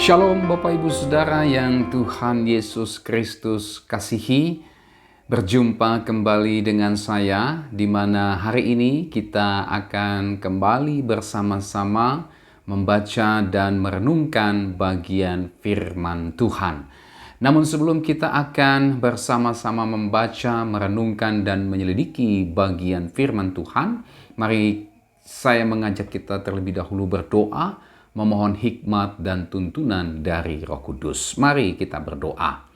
Shalom Bapak Ibu Saudara yang Tuhan Yesus Kristus kasihi. Berjumpa kembali dengan saya di mana hari ini kita akan kembali bersama-sama membaca dan merenungkan bagian firman Tuhan. Namun sebelum kita akan bersama-sama membaca, merenungkan dan menyelidiki bagian firman Tuhan, mari saya mengajak kita terlebih dahulu berdoa, memohon hikmat dan tuntunan dari Roh Kudus. Mari kita berdoa.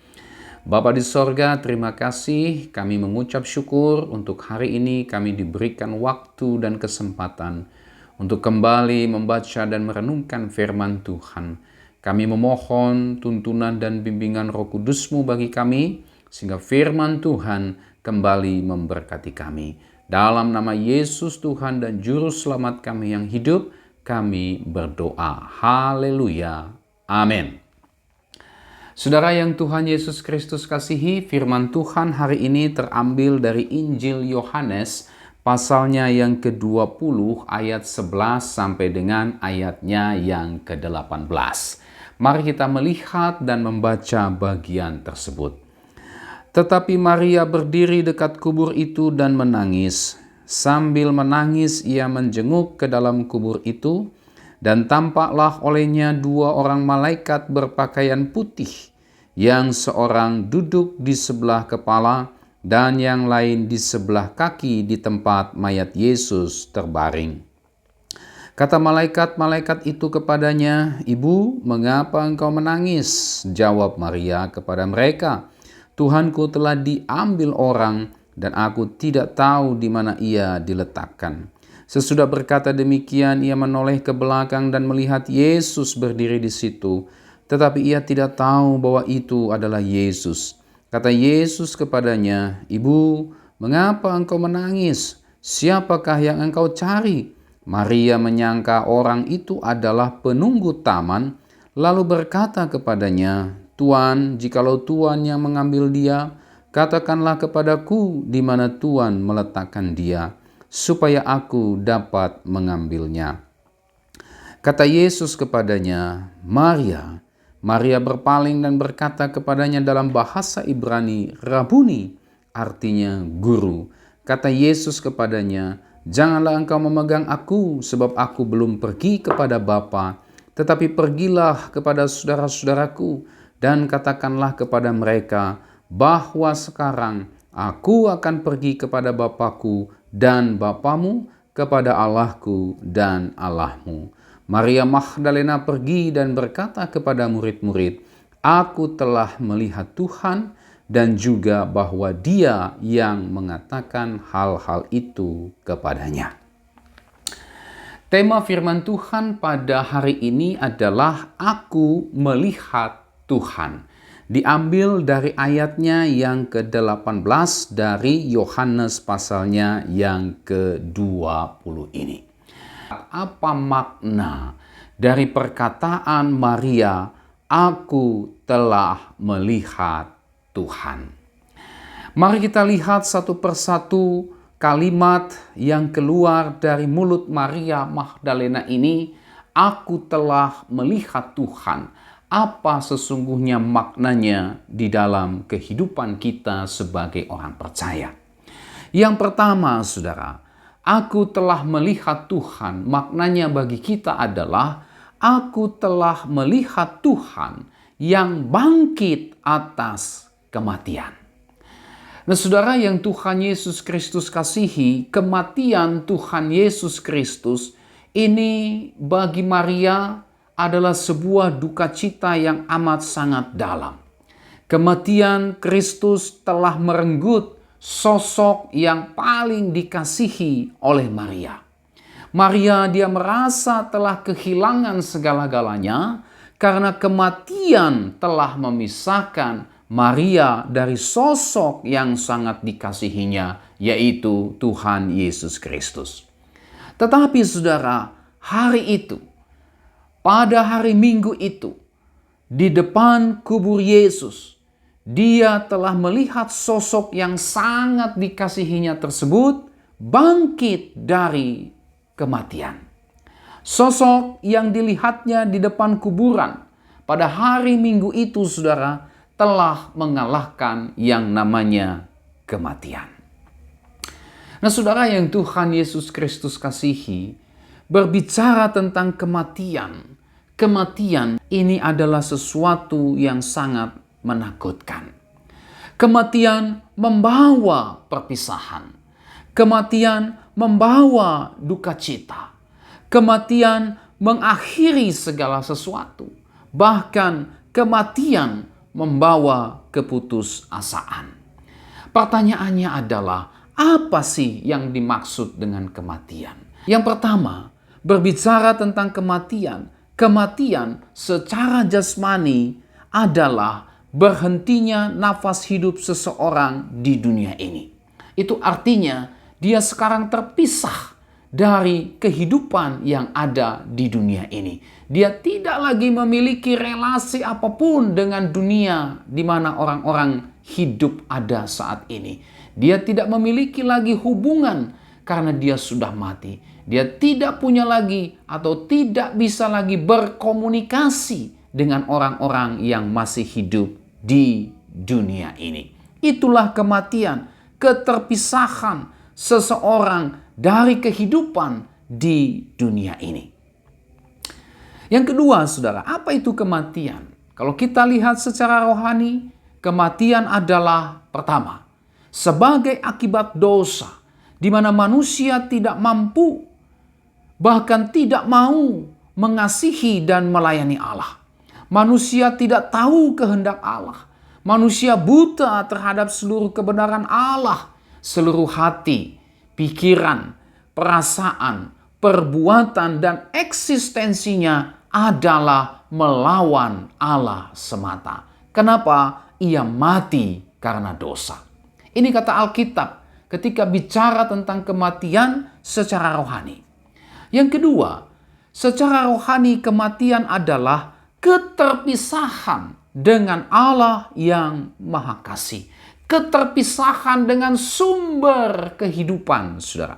Bapa di sorga, terima kasih kami mengucap syukur untuk hari ini kami diberikan waktu dan kesempatan untuk kembali membaca dan merenungkan firman Tuhan. Kami memohon tuntunan dan bimbingan Roh Kudus-Mu bagi kami, sehingga firman Tuhan kembali memberkati kami. Dalam nama Yesus Tuhan dan Juru Selamat kami yang hidup, kami berdoa. Haleluya. Amin. Saudara yang Tuhan Yesus Kristus kasihi, firman Tuhan hari ini terambil dari Injil Yohanes, pasalnya yang ke-20 ayat 11 sampai dengan ayatnya yang ke-18. Mari kita melihat dan membaca bagian tersebut. Tetapi Maria berdiri dekat kubur itu dan menangis. Sambil menangis ia menjenguk ke dalam kubur itu, dan tampaklah olehnya dua orang malaikat berpakaian putih, yang seorang duduk di sebelah kepala dan yang lain di sebelah kaki di tempat mayat Yesus terbaring. Kata malaikat-malaikat itu kepadanya, "Ibu, mengapa engkau menangis?" Jawab Maria kepada mereka, "Tuhanku telah diambil orang, dan aku tidak tahu di mana ia diletakkan." Sesudah berkata demikian, ia menoleh ke belakang dan melihat Yesus berdiri di situ. Tetapi ia tidak tahu bahwa itu adalah Yesus. Kata Yesus kepadanya, "Ibu, mengapa engkau menangis? Siapakah yang engkau cari?" Maria menyangka orang itu adalah penunggu taman, lalu berkata kepadanya, "Tuan, jikalau Tuan yang mengambil dia, katakanlah kepadaku di mana Tuan meletakkan dia, supaya aku dapat mengambilnya." Kata Yesus kepadanya, "Maria." Maria berpaling dan berkata kepadanya dalam bahasa Ibrani, "Rabuni," artinya guru. Kata Yesus kepadanya, "Janganlah engkau memegang aku, sebab aku belum pergi kepada Bapa, tetapi pergilah kepada saudara-saudaraku dan katakanlah kepada mereka bahwa sekarang aku akan pergi kepada Bapakku dan Bapamu, kepada Allahku dan Allahmu." Maria Magdalena pergi dan berkata kepada murid-murid, "Aku telah melihat Tuhan," dan juga bahwa Dia yang mengatakan hal-hal itu kepadanya. Tema firman Tuhan pada hari ini adalah "Aku melihat Tuhan." Diambil dari ayatnya yang ke-18 dari Yohanes pasalnya yang ke-20 ini. Apa makna dari perkataan Maria, "Aku telah melihat Tuhan"? Mari kita lihat satu persatu kalimat yang keluar dari mulut Maria Magdalena ini, "Aku telah melihat Tuhan." Apa sesungguhnya maknanya di dalam kehidupan kita sebagai orang percaya? Yang pertama, saudara, "Aku telah melihat Tuhan," maknanya bagi kita adalah aku telah melihat Tuhan yang bangkit atas kematian. Nah, saudara yang Tuhan Yesus Kristus kasihi, kematian Tuhan Yesus Kristus ini bagi Maria adalah sebuah duka cita yang amat sangat dalam. Kematian Kristus telah merenggut sosok yang paling dikasihi oleh Maria. Maria dia merasa telah kehilangan segala-galanya karena kematian telah memisahkan Maria dari sosok yang sangat dikasihinya, yaitu Tuhan Yesus Kristus. Tetapi saudara, hari itu, pada hari Minggu itu, di depan kubur Yesus, dia telah melihat sosok yang sangat dikasihinya tersebut bangkit dari kematian. Sosok yang dilihatnya di depan kuburan pada hari Minggu itu, saudara, telah mengalahkan yang namanya kematian. Nah, saudara yang Tuhan Yesus Kristus kasihi, berbicara tentang kematian. Kematian ini adalah sesuatu yang sangat menakutkan. Kematian membawa perpisahan. Kematian membawa duka cita. Kematian mengakhiri segala sesuatu. Bahkan kematian membawa keputusasaan. Pertanyaannya adalah, apa sih yang dimaksud dengan kematian? Yang pertama, berbicara tentang kematian. Kematian secara jasmani adalah berhentinya nafas hidup seseorang di dunia ini. Itu artinya dia sekarang terpisah dari kehidupan yang ada di dunia ini. Dia tidak lagi memiliki relasi apapun dengan dunia di mana orang-orang hidup ada saat ini. Dia tidak memiliki lagi hubungan karena dia sudah mati. Dia tidak punya lagi atau tidak bisa lagi berkomunikasi dengan orang-orang yang masih hidup di dunia ini. Itulah kematian, keterpisahan seseorang dari kehidupan di dunia ini. Yang kedua, saudara, apa itu kematian? Kalau kita lihat secara rohani, kematian adalah pertama, sebagai akibat dosa, di mana manusia tidak mampu, bahkan tidak mau mengasihi dan melayani Allah. Manusia tidak tahu kehendak Allah. Manusia buta terhadap seluruh kebenaran Allah. Seluruh hati, pikiran, perasaan, perbuatan, dan eksistensinya adalah melawan Allah semata. Kenapa? Ia mati karena dosa. Ini kata Alkitab ketika bicara tentang kematian secara rohani. Yang kedua, secara rohani kematian adalah keterpisahan dengan Allah yang Maha Kasih. Keterpisahan dengan sumber kehidupan, saudara.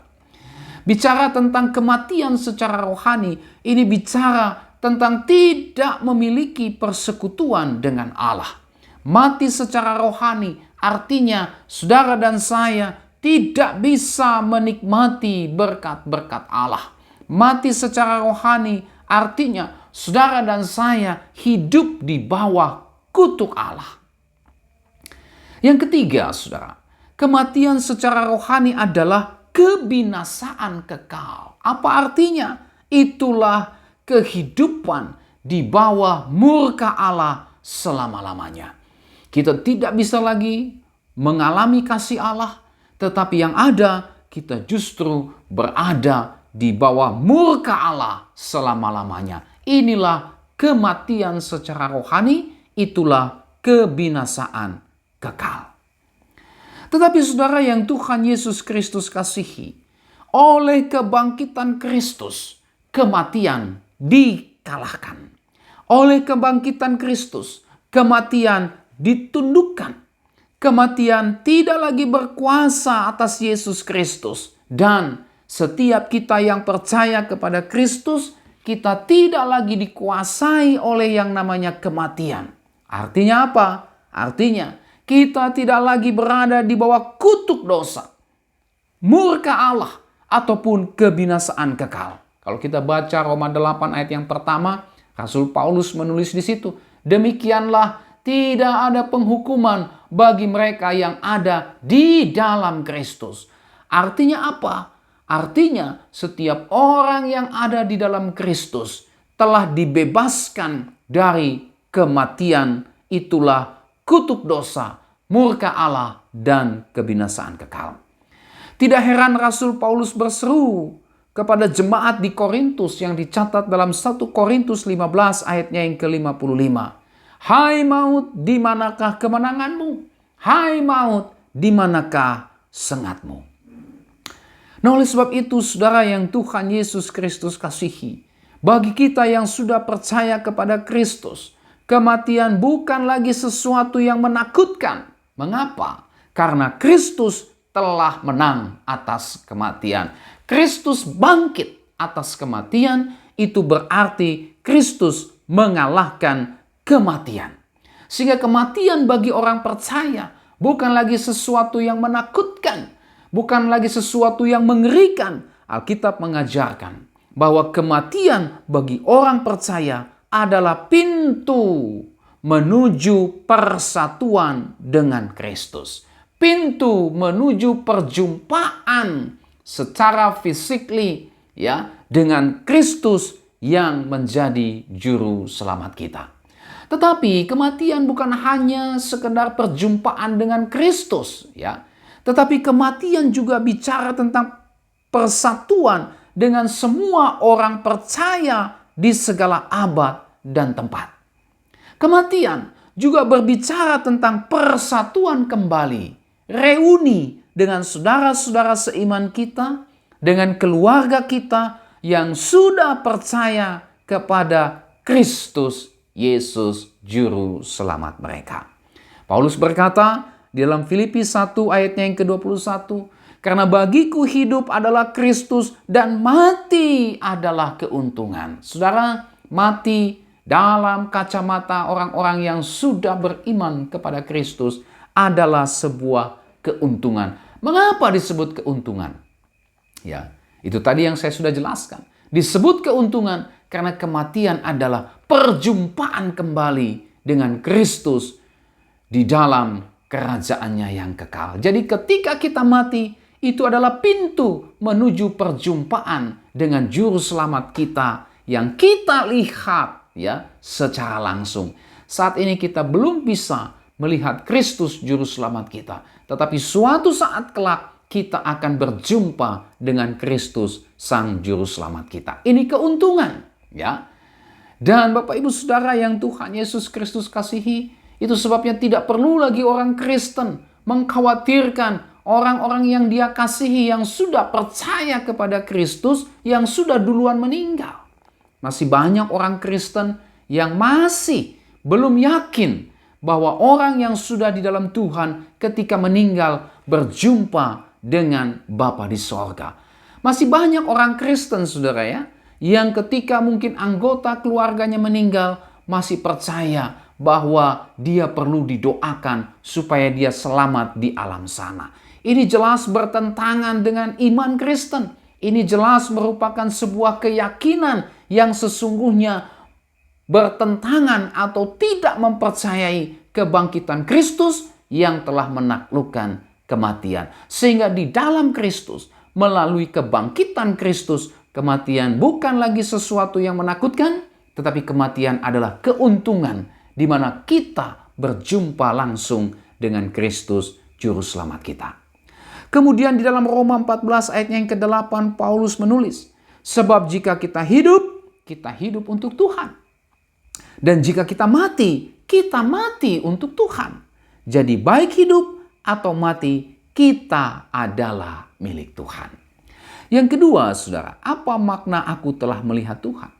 Bicara tentang kematian secara rohani, ini bicara tentang tidak memiliki persekutuan dengan Allah. Mati secara rohani artinya saudara dan saya tidak bisa menikmati berkat-berkat Allah. Mati secara rohani artinya saudara dan saya hidup di bawah kutuk Allah. Yang ketiga, saudara, kematian secara rohani adalah kebinasaan kekal. Apa artinya? Itulah kehidupan di bawah murka Allah selama-lamanya. Kita tidak bisa lagi mengalami kasih Allah, tetapi yang ada kita justru berada di bawah murka Allah selama-lamanya. Inilah kematian secara rohani, itulah kebinasaan kekal. Tetapi saudara yang Tuhan Yesus Kristus kasihi, oleh kebangkitan Kristus, kematian dikalahkan. Oleh kebangkitan Kristus, kematian ditundukkan. Kematian tidak lagi berkuasa atas Yesus Kristus. Dan setiap kita yang percaya kepada Kristus, kita tidak lagi dikuasai oleh yang namanya kematian. Artinya apa? Artinya kita tidak lagi berada di bawah kutuk dosa, murka Allah, ataupun kebinasaan kekal. Kalau kita baca Roma 8 ayat yang pertama, Rasul Paulus menulis di situ, demikianlah tidak ada penghukuman bagi mereka yang ada di dalam Kristus. Artinya apa? Artinya setiap orang yang ada di dalam Kristus telah dibebaskan dari kematian, itulah kutuk dosa, murka Allah, dan kebinasaan kekal. Tidak heran Rasul Paulus berseru kepada jemaat di Korintus yang dicatat dalam 1 Korintus 15 ayatnya yang ke-55. Hai maut, di manakah kemenanganmu? Hai maut, di manakah sengatmu? Nah, oleh sebab itu, saudara yang Tuhan Yesus Kristus kasihi, bagi kita yang sudah percaya kepada Kristus, kematian bukan lagi sesuatu yang menakutkan. Mengapa? Karena Kristus telah menang atas kematian. Kristus bangkit atas kematian, itu berarti Kristus mengalahkan kematian. Sehingga kematian bagi orang percaya bukan lagi sesuatu yang menakutkan, bukan lagi sesuatu yang mengerikan. Alkitab mengajarkan bahwa kematian bagi orang percaya adalah pintu menuju persatuan dengan Kristus. Pintu menuju perjumpaan secara fisikly ya dengan Kristus yang menjadi juru selamat kita. Tetapi kematian bukan hanya sekedar perjumpaan dengan Kristus ya. Tetapi kematian juga bicara tentang persatuan dengan semua orang percaya di segala abad dan tempat. Kematian juga berbicara tentang persatuan kembali, reuni dengan saudara-saudara seiman kita, dengan keluarga kita yang sudah percaya kepada Kristus Yesus Juru Selamat mereka. Paulus berkata di dalam Filipi 1 ayatnya yang ke-21, karena bagiku hidup adalah Kristus dan mati adalah keuntungan. Saudara, mati dalam kacamata orang-orang yang sudah beriman kepada Kristus adalah sebuah keuntungan. Mengapa disebut keuntungan? Ya, itu tadi yang saya sudah jelaskan. Disebut keuntungan karena kematian adalah perjumpaan kembali dengan Kristus di dalam kerajaannya yang kekal. Jadi ketika kita mati, itu adalah pintu menuju perjumpaan dengan juru selamat kita yang kita lihat ya secara langsung. Saat ini kita belum bisa melihat Kristus juru selamat kita, tetapi suatu saat kelak kita akan berjumpa dengan Kristus sang juru selamat kita. Ini keuntungan ya. Dan Bapak Ibu Saudara yang Tuhan Yesus Kristus kasihi, itu sebabnya tidak perlu lagi orang Kristen mengkhawatirkan orang-orang yang dia kasihi yang sudah percaya kepada Kristus yang sudah duluan meninggal. Masih banyak orang Kristen yang masih belum yakin bahwa orang yang sudah di dalam Tuhan ketika meninggal berjumpa dengan Bapa di sorga. Masih banyak orang Kristen, saudara ya, yang ketika mungkin anggota keluarganya meninggal masih percaya bahwa dia perlu didoakan supaya dia selamat di alam sana. Ini jelas bertentangan dengan iman Kristen. Ini jelas merupakan sebuah keyakinan yang sesungguhnya bertentangan atau tidak mempercayai kebangkitan Kristus yang telah menaklukkan kematian. Sehingga di dalam Kristus, melalui kebangkitan Kristus, kematian bukan lagi sesuatu yang menakutkan, tetapi kematian adalah keuntungan di mana kita berjumpa langsung dengan Kristus Juru Selamat kita. Kemudian di dalam Roma 14 ayatnya yang ke-8 Paulus menulis, sebab jika kita hidup untuk Tuhan. Dan jika kita mati untuk Tuhan. Jadi baik hidup atau mati, kita adalah milik Tuhan. Yang kedua, saudara, apa makna aku telah melihat Tuhan?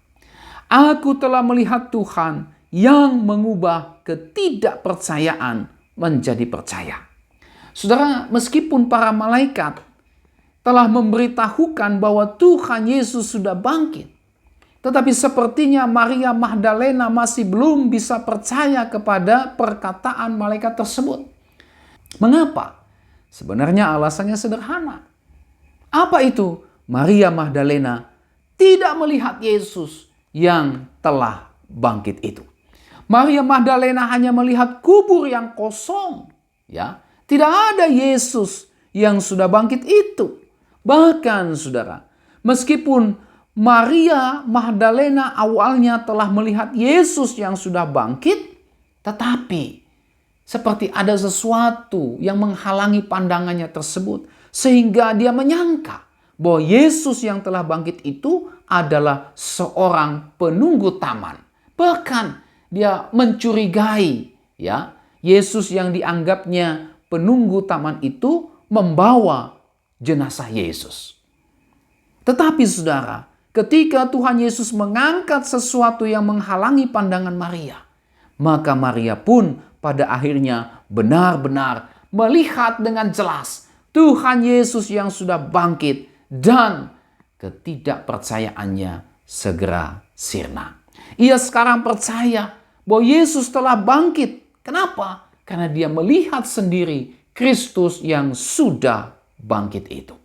Aku telah melihat Tuhan yang mengubah ketidakpercayaan menjadi percaya. Saudara, meskipun para malaikat telah memberitahukan bahwa Tuhan Yesus sudah bangkit, tetapi sepertinya Maria Magdalena masih belum bisa percaya kepada perkataan malaikat tersebut. Mengapa? Sebenarnya alasannya sederhana. Apa itu? Maria Magdalena tidak melihat Yesus yang telah bangkit itu. Maria Magdalena hanya melihat kubur yang kosong, ya. Tidak ada Yesus yang sudah bangkit itu. Bahkan, saudara, meskipun Maria Magdalena awalnya telah melihat Yesus yang sudah bangkit, tetapi seperti ada sesuatu yang menghalangi pandangannya tersebut, sehingga dia menyangka bahwa Yesus yang telah bangkit itu adalah seorang penunggu taman. Bahkan dia mencurigai ya Yesus yang dianggapnya penunggu taman itu membawa jenazah Yesus. Tetapi saudara, ketika Tuhan Yesus mengangkat sesuatu yang menghalangi pandangan Maria, maka Maria pun pada akhirnya benar-benar melihat dengan jelas Tuhan Yesus yang sudah bangkit dan ketidakpercayaannya segera sirna. Ia sekarang percaya bahwa Yesus telah bangkit. Kenapa? Karena dia melihat sendiri Kristus yang sudah bangkit itu.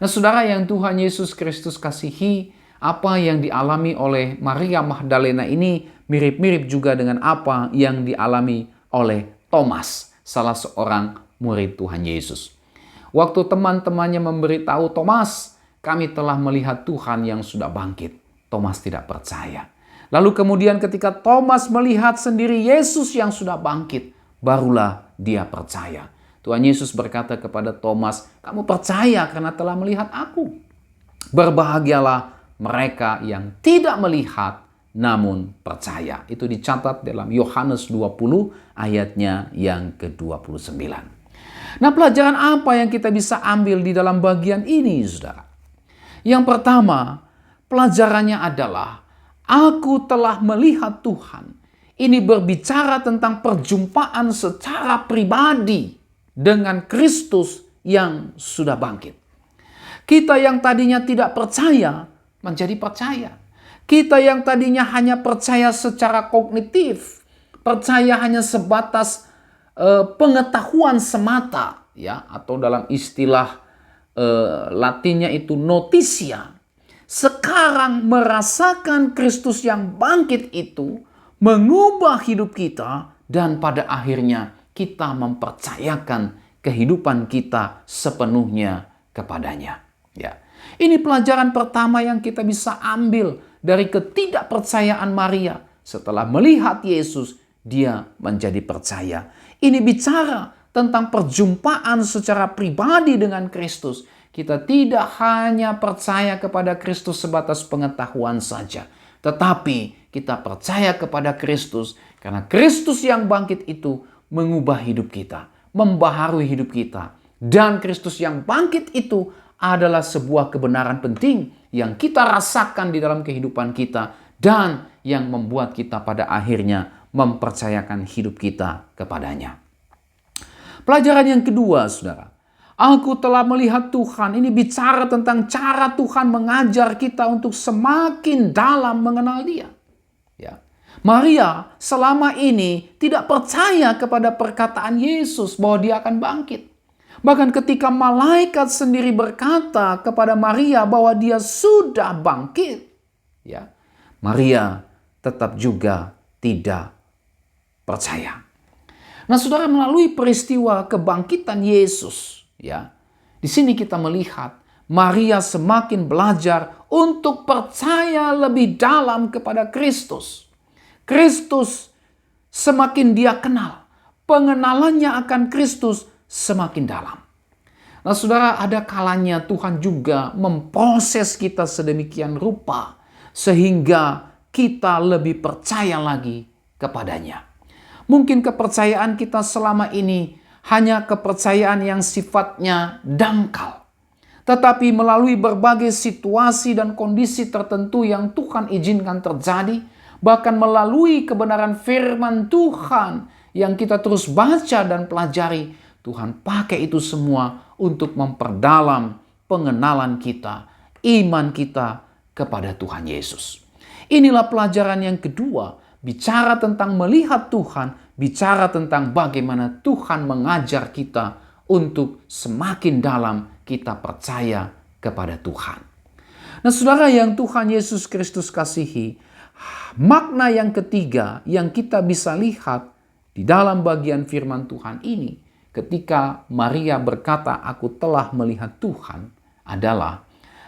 Nah, saudara yang Tuhan Yesus Kristus kasihi, apa yang dialami oleh Maria Magdalena ini mirip-mirip juga dengan apa yang dialami oleh Thomas, salah seorang murid Tuhan Yesus. Waktu teman-temannya memberitahu Thomas, kami telah melihat Tuhan yang sudah bangkit. Thomas tidak percaya. Lalu kemudian ketika Thomas melihat sendiri Yesus yang sudah bangkit, barulah dia percaya. Tuhan Yesus berkata kepada Thomas, kamu percaya karena telah melihat aku. Berbahagialah mereka yang tidak melihat namun percaya. Itu dicatat dalam Yohanes 20 ayatnya yang ke-29. Nah, pelajaran apa yang kita bisa ambil di dalam bagian ini, saudara? Yang pertama, pelajarannya adalah aku telah melihat Tuhan. Ini berbicara tentang perjumpaan secara pribadi dengan Kristus yang sudah bangkit. Kita yang tadinya tidak percaya menjadi percaya. Kita yang tadinya hanya percaya secara kognitif, percaya hanya sebatas pengetahuan semata, ya, atau dalam istilah Latinnya itu notitia. Sekarang merasakan Kristus yang bangkit itu mengubah hidup kita dan pada akhirnya kita mempercayakan kehidupan kita sepenuhnya kepadanya. Ya. Ini pelajaran pertama yang kita bisa ambil dari ketidakpercayaan Maria. Setelah melihat Yesus, dia menjadi percaya. Ini bicara tentang perjumpaan secara pribadi dengan Kristus. Kita tidak hanya percaya kepada Kristus sebatas pengetahuan saja, tetapi kita percaya kepada Kristus karena Kristus yang bangkit itu mengubah hidup kita, membaharui hidup kita. Dan Kristus yang bangkit itu adalah sebuah kebenaran penting yang kita rasakan di dalam kehidupan kita dan yang membuat kita pada akhirnya mempercayakan hidup kita kepadanya. Pelajaran yang kedua, saudara. Aku telah melihat Tuhan. Ini bicara tentang cara Tuhan mengajar kita untuk semakin dalam mengenal Dia. Ya. Maria selama ini tidak percaya kepada perkataan Yesus bahwa dia akan bangkit. Bahkan ketika malaikat sendiri berkata kepada Maria bahwa dia sudah bangkit, ya, Maria tetap juga tidak percaya. Nah, saudara, melalui peristiwa kebangkitan Yesus, ya, di sini kita melihat Maria semakin belajar untuk percaya lebih dalam kepada Kristus. Kristus semakin dia kenal, pengenalannya akan Kristus semakin dalam. Nah, saudara, ada kalanya Tuhan juga memproses kita sedemikian rupa sehingga kita lebih percaya lagi kepadanya. Mungkin kepercayaan kita selama ini hanya kepercayaan yang sifatnya dangkal. Tetapi melalui berbagai situasi dan kondisi tertentu yang Tuhan izinkan terjadi, bahkan melalui kebenaran firman Tuhan yang kita terus baca dan pelajari, Tuhan pakai itu semua untuk memperdalam pengenalan kita, iman kita kepada Tuhan Yesus. Inilah pelajaran yang kedua, bicara tentang melihat Tuhan, bicara tentang bagaimana Tuhan mengajar kita untuk semakin dalam kita percaya kepada Tuhan. Nah, saudara yang Tuhan Yesus Kristus kasihi, makna yang ketiga yang kita bisa lihat di dalam bagian firman Tuhan ini ketika Maria berkata, aku telah melihat Tuhan, adalah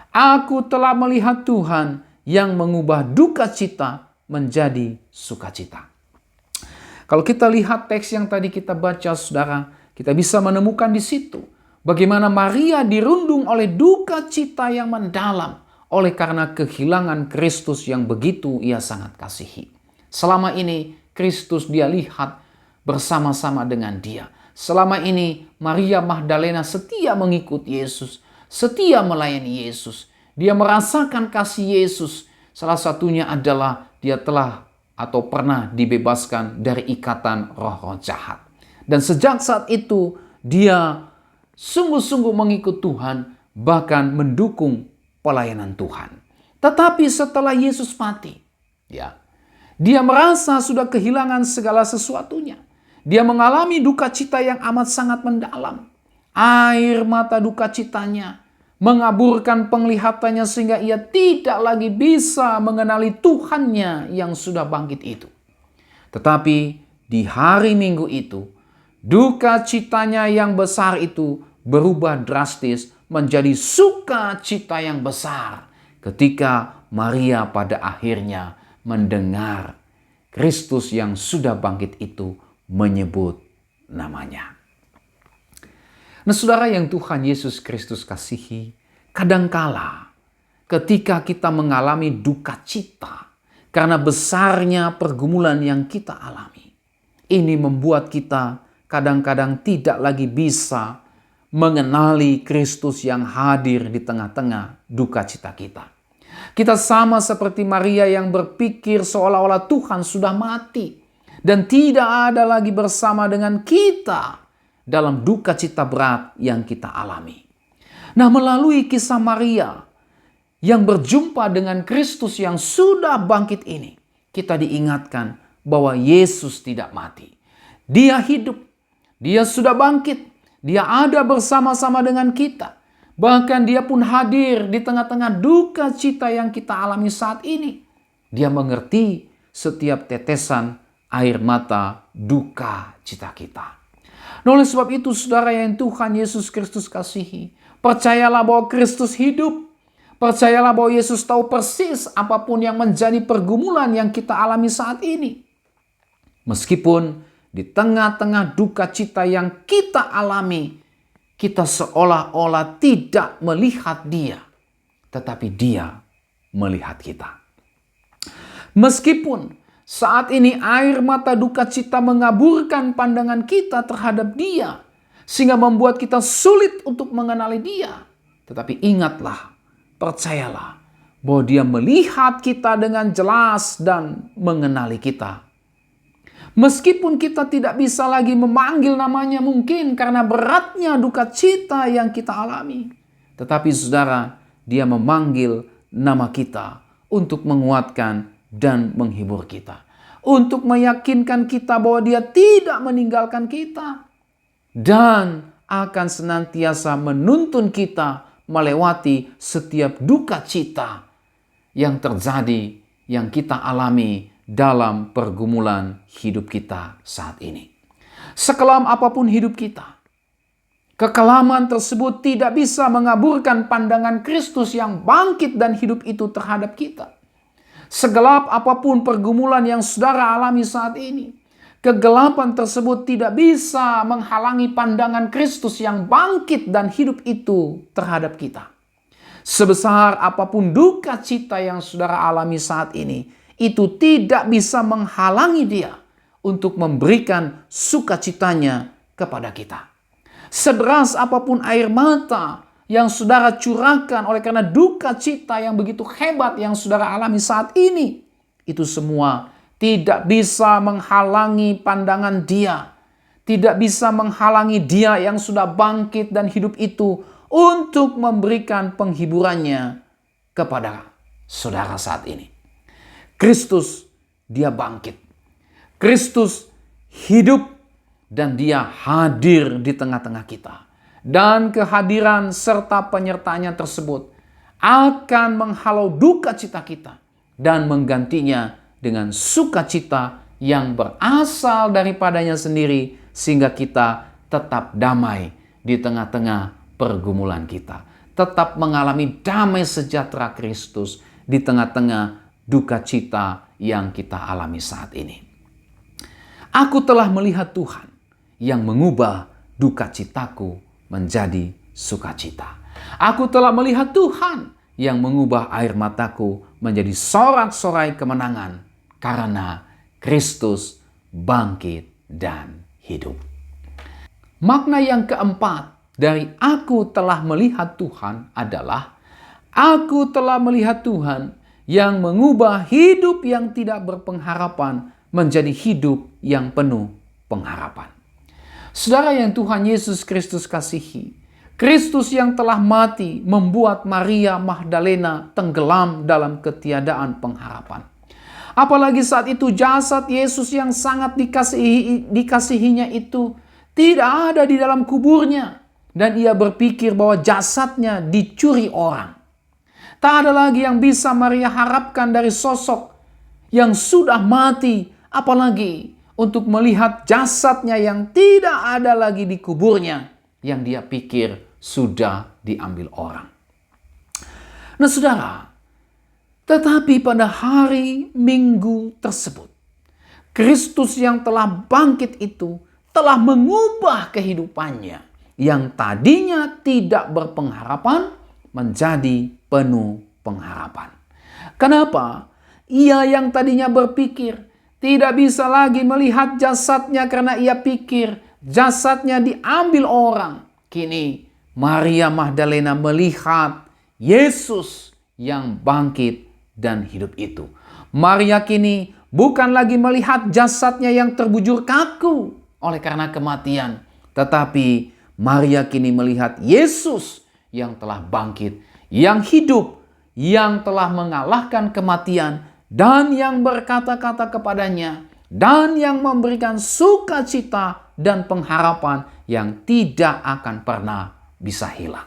aku telah melihat Tuhan yang mengubah duka cita menjadi sukacita. Kalau kita lihat teks yang tadi kita baca, saudara, kita bisa menemukan di situ bagaimana Maria dirundung oleh duka cita yang mendalam oleh karena kehilangan Kristus yang begitu ia sangat kasihi. Selama ini Kristus dia lihat bersama-sama dengan dia. Selama ini Maria Magdalena setia mengikut Yesus, setia melayani Yesus. Dia merasakan kasih Yesus. Salah satunya adalah dia telah atau pernah dibebaskan dari ikatan roh-roh jahat. Dan sejak saat itu dia sungguh-sungguh mengikut Tuhan, bahkan mendukung pelayanan Tuhan. Tetapi setelah Yesus mati, ya, Dia merasa sudah kehilangan segala sesuatunya. Dia mengalami duka cita yang amat sangat mendalam. Air mata duka citanya mengaburkan penglihatannya sehingga ia tidak lagi bisa mengenali Tuhannya yang sudah bangkit itu. Tetapi di hari Minggu itu, duka citanya yang besar itu berubah drastis menjadi sukacita yang besar ketika Maria pada akhirnya mendengar Kristus yang sudah bangkit itu menyebut namanya. Nah, saudara yang Tuhan Yesus Kristus kasihi, kadangkala ketika kita mengalami duka cita karena besarnya pergumulan yang kita alami, ini membuat kita kadang-kadang tidak lagi bisa mengenali Kristus yang hadir di tengah-tengah duka cita kita. Kita sama seperti Maria yang berpikir seolah-olah Tuhan sudah mati dan tidak ada lagi bersama dengan kita dalam duka cita berat yang kita alami. Nah, melalui kisah Maria yang berjumpa dengan Kristus yang sudah bangkit ini, kita diingatkan bahwa Yesus tidak mati. Dia hidup, dia sudah bangkit, dia ada bersama-sama dengan kita. Bahkan dia pun hadir di tengah-tengah duka cita yang kita alami saat ini. Dia mengerti setiap tetesan air mata duka cita kita. Nah, oleh sebab itu, saudara yang Tuhan Yesus Kristus kasihi, percayalah bahwa Kristus hidup. Percayalah bahwa Yesus tahu persis apapun yang menjadi pergumulan yang kita alami saat ini. Meskipun di tengah-tengah duka cita yang kita alami, kita seolah-olah tidak melihat Dia, tetapi Dia melihat kita. Meskipun saat ini air mata duka cita mengaburkan pandangan kita terhadap Dia, sehingga membuat kita sulit untuk mengenali Dia. Tetapi ingatlah, percayalah, bahwa Dia melihat kita dengan jelas dan mengenali kita. Meskipun kita tidak bisa lagi memanggil namanya mungkin karena beratnya duka cita yang kita alami. Tetapi saudara, Dia memanggil nama kita untuk menguatkan dan menghibur kita. Untuk meyakinkan kita bahwa Dia tidak meninggalkan kita. Dan akan senantiasa menuntun kita melewati setiap duka cita yang terjadi, yang kita alami dalam pergumulan hidup kita saat ini. Sekelam apapun hidup kita, kekelaman tersebut tidak bisa mengaburkan pandangan Kristus yang bangkit dan hidup itu terhadap kita. Segelap apapun pergumulan yang saudara alami saat ini, kegelapan tersebut tidak bisa menghalangi pandangan Kristus yang bangkit dan hidup itu terhadap kita. Sebesar apapun duka cita yang saudara alami saat ini, itu tidak bisa menghalangi Dia untuk memberikan sukacitanya kepada kita. Sederas apapun air mata yang saudara curahkan oleh karena duka cita yang begitu hebat yang saudara alami saat ini, itu semua tidak bisa menghalangi pandangan Dia. Tidak bisa menghalangi Dia yang sudah bangkit dan hidup itu untuk memberikan penghiburannya kepada saudara saat ini. Kristus, Dia bangkit. Kristus hidup dan Dia hadir di tengah-tengah kita. Dan kehadiran serta penyertaannya tersebut akan menghalau duka cita kita dan menggantinya dengan sukacita yang berasal daripadanya sendiri, sehingga kita tetap damai di tengah-tengah pergumulan kita. Tetap mengalami damai sejahtera Kristus di tengah-tengah duka cita yang kita alami saat ini. Aku telah melihat Tuhan yang mengubah duka citaku menjadi sukacita. Aku telah melihat Tuhan yang mengubah air mataku menjadi sorak-sorai kemenangan karena Kristus bangkit dan hidup. Makna yang keempat dari aku telah melihat Tuhan adalah aku telah melihat Tuhan yang mengubah hidup yang tidak berpengharapan menjadi hidup yang penuh pengharapan. Saudara yang Tuhan Yesus Kristus kasihi, Kristus yang telah mati membuat Maria Magdalena tenggelam dalam ketiadaan pengharapan. Apalagi saat itu jasad Yesus yang sangat dikasihinya itu tidak ada di dalam kuburnya. Dan ia berpikir bahwa jasadnya dicuri orang. Tak ada lagi yang bisa Maria harapkan dari sosok yang sudah mati. Apalagi untuk melihat jasadnya yang tidak ada lagi di kuburnya. Yang dia pikir sudah diambil orang. Nah saudara, tetapi pada hari Minggu tersebut, Kristus yang telah bangkit itu telah mengubah kehidupannya yang tadinya tidak berpengharapan menjadi penuh pengharapan. Kenapa? Ia yang tadinya berpikir tidak bisa lagi melihat jasadnya karena ia pikir jasadnya diambil orang. Kini Maria Magdalena melihat Yesus yang bangkit dan hidup itu. Maria kini bukan lagi melihat jasadnya yang terbujur kaku oleh karena kematian. Tetapi Maria kini melihat Yesus yang telah bangkit, yang hidup, yang telah mengalahkan kematian, dan yang berkata-kata kepadanya, dan yang memberikan sukacita dan pengharapan yang tidak akan pernah bisa hilang.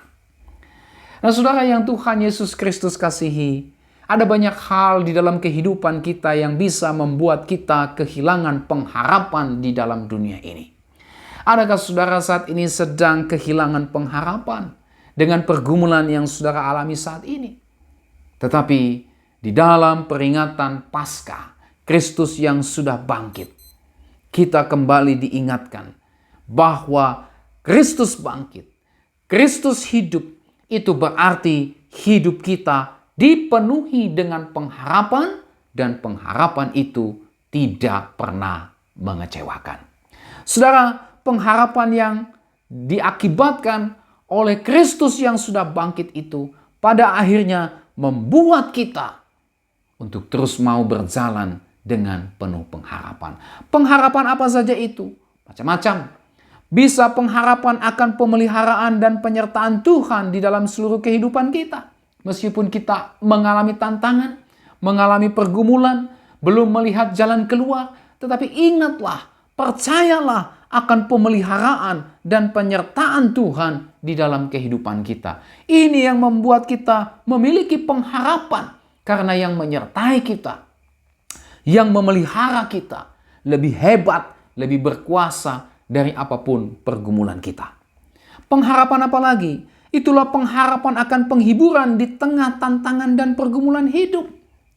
Nah saudara yang Tuhan Yesus Kristus kasihi, ada banyak hal di dalam kehidupan kita yang bisa membuat kita kehilangan pengharapan di dalam dunia ini. Adakah saudara saat ini sedang kehilangan pengharapan dengan pergumulan yang saudara alami saat ini? Tetapi di dalam peringatan Paskah, Kristus yang sudah bangkit, kita kembali diingatkan bahwa Kristus bangkit, Kristus hidup, itu berarti hidup kita dipenuhi dengan pengharapan, dan pengharapan itu tidak pernah mengecewakan. Saudara, pengharapan yang diakibatkan oleh Kristus yang sudah bangkit itu pada akhirnya membuat kita untuk terus mau berjalan dengan penuh pengharapan. Pengharapan apa saja itu? Macam-macam. Bisa pengharapan akan pemeliharaan dan penyertaan Tuhan di dalam seluruh kehidupan kita. Meskipun kita mengalami tantangan, mengalami pergumulan, belum melihat jalan keluar, tetapi ingatlah, percayalah akan pemeliharaan dan penyertaan Tuhan di dalam kehidupan kita. Ini yang membuat kita memiliki pengharapan, karena yang menyertai kita, yang memelihara kita, lebih hebat, lebih berkuasa dari apapun pergumulan kita. Pengharapan apa lagi? Itulah pengharapan akan penghiburan di tengah tantangan dan pergumulan hidup.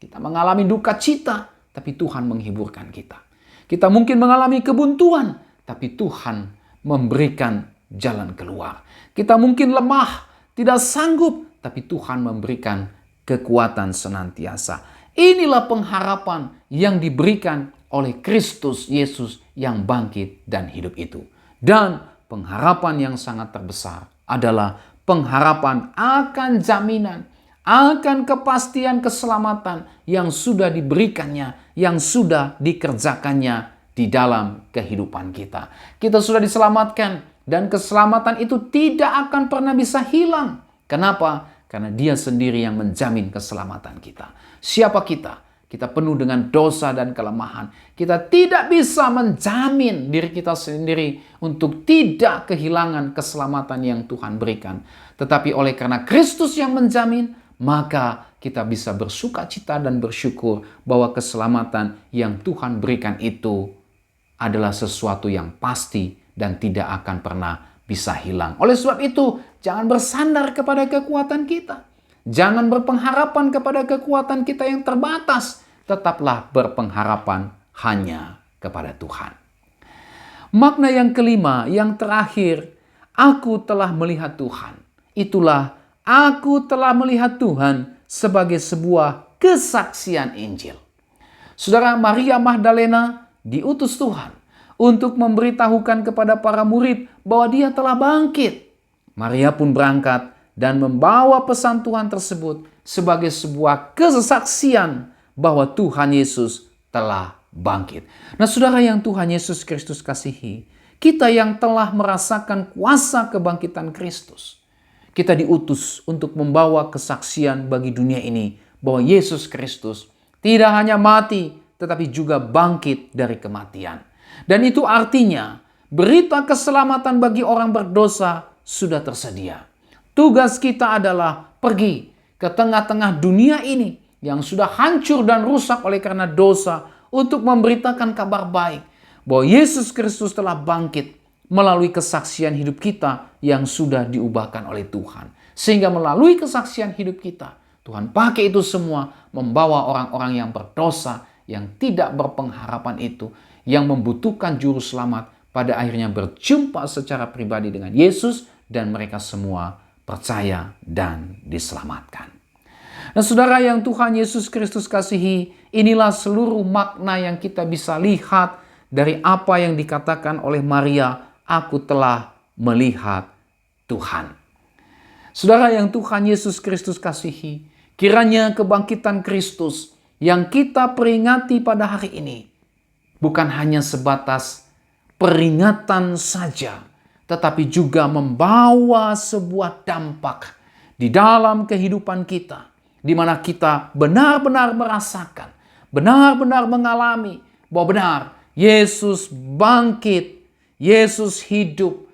Kita mengalami duka cita, tapi Tuhan menghiburkan kita. Kita mungkin mengalami kebuntuan, tapi Tuhan memberikan jalan keluar. Kita mungkin lemah, tidak sanggup, tapi Tuhan memberikan kekuatan senantiasa. Inilah pengharapan yang diberikan oleh Kristus Yesus yang bangkit dan hidup itu. Dan pengharapan yang sangat terbesar adalah pengharapan akan jaminan, akan kepastian keselamatan yang sudah diberikannya, yang sudah dikerjakannya di dalam kehidupan kita. Kita sudah diselamatkan dan keselamatan itu tidak akan pernah bisa hilang. Kenapa? Karena Dia sendiri yang menjamin keselamatan kita. Siapa kita? Kita penuh dengan dosa dan kelemahan. Kita tidak bisa menjamin diri kita sendiri untuk tidak kehilangan keselamatan yang Tuhan berikan. Tetapi oleh karena Kristus yang menjamin, maka kita bisa bersuka cita dan bersyukur bahwa keselamatan yang Tuhan berikan itu adalah sesuatu yang pasti dan tidak akan pernah bisa hilang. Oleh sebab itu, jangan bersandar kepada kekuatan kita. Jangan berpengharapan kepada kekuatan kita yang terbatas. Tetaplah berpengharapan hanya kepada Tuhan. Makna yang kelima, yang terakhir, aku telah melihat Tuhan. Itulah, aku telah melihat Tuhan sebagai sebuah kesaksian Injil. Saudara, Maria Magdalena diutus Tuhan untuk memberitahukan kepada para murid bahwa Dia telah bangkit. Maria pun berangkat dan membawa pesan Tuhan tersebut sebagai sebuah kesaksian bahwa Tuhan Yesus telah bangkit. Nah saudara yang Tuhan Yesus Kristus kasihi, kita yang telah merasakan kuasa kebangkitan Kristus, kita diutus untuk membawa kesaksian bagi dunia ini bahwa Yesus Kristus tidak hanya mati, tetapi juga bangkit dari kematian. Dan itu artinya berita keselamatan bagi orang berdosa sudah tersedia. Tugas kita adalah pergi ke tengah-tengah dunia ini yang sudah hancur dan rusak oleh karena dosa untuk memberitakan kabar baik bahwa Yesus Kristus telah bangkit melalui kesaksian hidup kita yang sudah diubahkan oleh Tuhan. Sehingga melalui kesaksian hidup kita, Tuhan pakai itu semua membawa orang-orang yang berdosa, yang tidak berpengharapan itu, yang membutuhkan juru selamat, pada akhirnya berjumpa secara pribadi dengan Yesus dan mereka semua percaya dan diselamatkan. Nah saudara yang Tuhan Yesus Kristus kasihi, inilah seluruh makna yang kita bisa lihat dari apa yang dikatakan oleh Maria, aku telah melihat Tuhan. Saudara yang Tuhan Yesus Kristus kasihi, kiranya kebangkitan Kristus yang kita peringati pada hari ini bukan hanya sebatas peringatan saja, tetapi juga membawa sebuah dampak di dalam kehidupan kita, di mana kita benar-benar merasakan, benar-benar mengalami bahwa benar Yesus bangkit, Yesus hidup,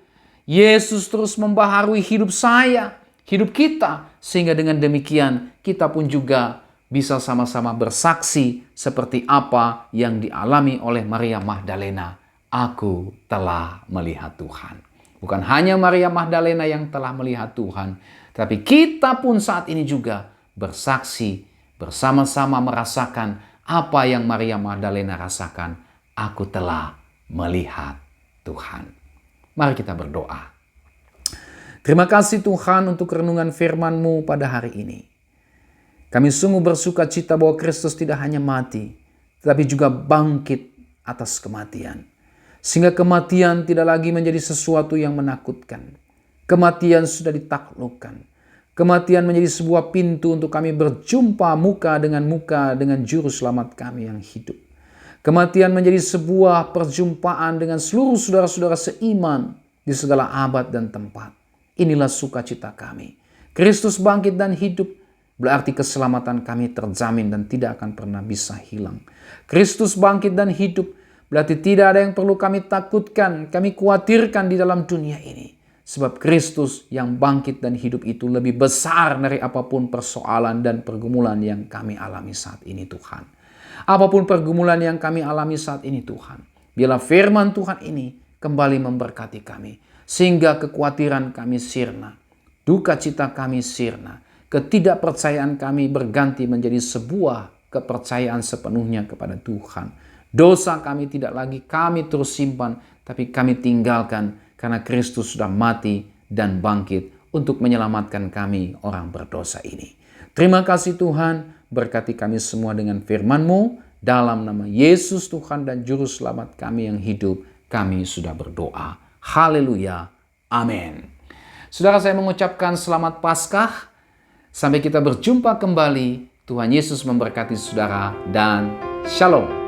Yesus terus membaharui hidup saya, hidup kita, sehingga dengan demikian kita pun juga bisa sama-sama bersaksi seperti apa yang dialami oleh Maria Magdalena. Aku telah melihat Tuhan. Bukan hanya Maria Magdalena yang telah melihat Tuhan, tapi kita pun saat ini juga bersaksi, bersama-sama merasakan apa yang Maria Magdalena rasakan. Aku telah melihat Tuhan. Mari kita berdoa. Terima kasih Tuhan untuk renungan firman-Mu pada hari ini. Kami sungguh bersuka cita bahwa Kristus tidak hanya mati, tetapi juga bangkit atas kematian. Sehingga kematian tidak lagi menjadi sesuatu yang menakutkan. Kematian sudah ditaklukkan. Kematian menjadi sebuah pintu untuk kami berjumpa muka dengan Juru Selamat kami yang hidup. Kematian menjadi sebuah perjumpaan dengan seluruh saudara-saudara seiman di segala abad dan tempat. Inilah sukacita kami. Kristus bangkit dan hidup, berarti keselamatan kami terjamin dan tidak akan pernah bisa hilang. Kristus bangkit dan hidup, berarti tidak ada yang perlu kami takutkan, kami khawatirkan di dalam dunia ini. Sebab Kristus yang bangkit dan hidup itu lebih besar dari apapun persoalan dan pergumulan yang kami alami saat ini Tuhan. Apapun pergumulan yang kami alami saat ini Tuhan, biarlah firman Tuhan ini kembali memberkati kami. Sehingga kekhawatiran kami sirna, duka cita kami sirna, ketidakpercayaan kami berganti menjadi sebuah kepercayaan sepenuhnya kepada Tuhan. Dosa kami tidak lagi kami terus simpan, tapi kami tinggalkan karena Kristus sudah mati dan bangkit untuk menyelamatkan kami orang berdosa ini. Terima kasih Tuhan, berkati kami semua dengan firman-Mu, dalam nama Yesus Tuhan dan Juru Selamat kami yang hidup, kami sudah berdoa. Haleluya. Amin. Saudara, saya mengucapkan selamat Paskah. Sampai kita berjumpa kembali. Tuhan Yesus memberkati saudara dan Shalom.